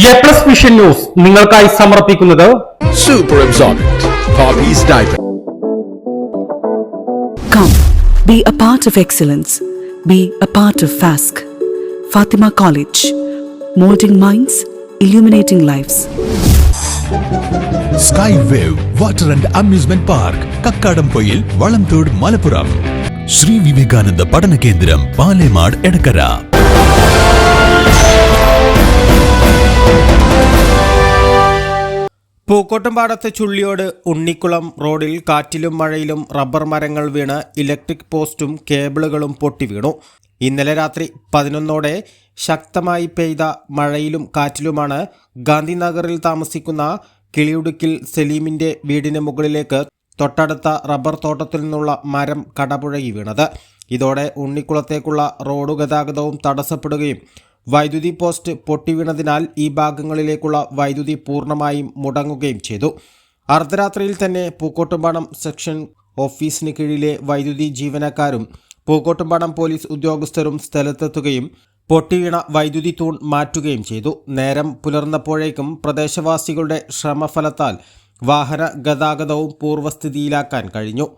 A+ vision news നിങ്ങൾക്കായി സമർപ്പിക്കുന്നത് Super Absorbent Poppy's Diaper. Come, be a part of excellence. Be a part of FASC. Fatima College. Molding minds, illuminating lives. Skywave Water and Amusement Park, Kakkadampoyil, Valamthood, Malappuram. Sri Vivekananda Padana Kendram, Palemad, Edakara. പൂക്കോട്ടുംപാടത്ത് Chulliyode Unnikulam റോഡിൽ കാറ്റിലും മഴയിലും rubber മരങ്ങൾ വീണ് electric പോസ്റ്റും കേബിളുകളും പൊട്ടിവീണു. ഇന്നലെ രാത്രി 11ഓടെ ശക്തമായി പെയ്ത മഴയിലും കാറ്റിലുമാണ് ഗാന്ധിനഗറിൽ താമസിക്കുന്ന കിളിയുടുക്കിൽ സലീമിന്റെ വീടിന് മുകളിലേക്ക് തൊട്ടടുത്ത റബ്ബർ തോട്ടത്തിൽ നിന്നുള്ള മരം കടപുഴകി വീണത്. ഇതോടെ ഉണ്ണിക്കുളത്തേക്കുള്ള റോഡ് ഗതാഗതവും തടസ്സപ്പെടുകയും വൈദ്യുതി പോസ്റ്റ് പൊട്ടിവീണതിനാൽ ഈ ഭാഗങ്ങളിലേക്കുള്ള വൈദ്യുതി പൂർണ്ണമായും മുടങ്ങുകയും ചെയ്തു. അർദ്ധരാത്രിയിൽ തന്നെ പൂക്കോട്ടുംപാടം സെക്ഷൻ ഓഫീസിന് കീഴിലെ വൈദ്യുതി ജീവനക്കാരും പൂക്കോട്ടുംപാടം പോലീസ് ഉദ്യോഗസ്ഥരും സ്ഥലത്തെത്തുകയും പൊട്ടിവീണ വൈദ്യുതി തൂൺ മാറ്റുകയും ചെയ്തു. നേരം പുലർന്നപ്പോഴേക്കും പ്രദേശവാസികളുടെ ശ്രമഫലത്താൽ വാഹന ഗതാഗതവും പൂർവ്വസ്ഥിതിയിലാക്കാൻ കഴിഞ്ഞു.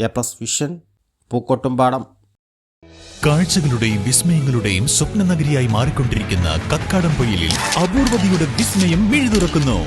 A+ vision, Pookkottumpadam. കാഴ്ചകളുടെയും വിസ്മയങ്ങളുടെയും സ്വപ്നനഗരിയായി മാറിക്കൊണ്ടിരിക്കുന്ന കക്കാടംപൊയിലിൽ അപൂർവതയുടെ വിസ്മയം മിഴിതുറക്കുന്നു.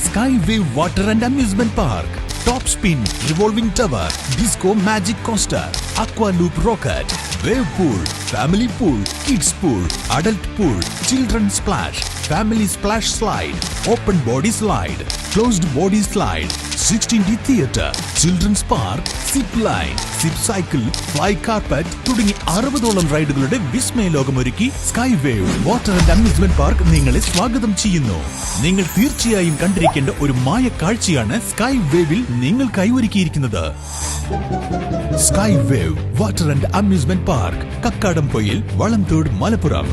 Sky wave water and amusement park, top spin, revolving tower, disco magic coaster, aqua loop rocket, wave pool, family pool, kids pool, adult pool, children splash, family splash slide, open body slide, closed body slide, 16D theatre, children's park, zip line, zip cycle, fly carpet തുടങ്ങി 60ഓളം റൈഡുകളുടെ വിസ്മയ ലോകമൊരുക്കി sky wave water and amusement park നിങ്ങളെ സ്വാഗതം ചെയ്യുന്നു. നിങ്ങൾ തീർച്ചയായും കണ്ടിരിക്കേണ്ട ഒരു മായ കാഴ്ചയാണ് സ്കൈ വേവിൽ നിങ്ങൾക്കായി ഒരുക്കിയിരിക്കുന്നത്. Sky wave water and amusement park, Kakkadampoyil, Valamthode, Malappuram.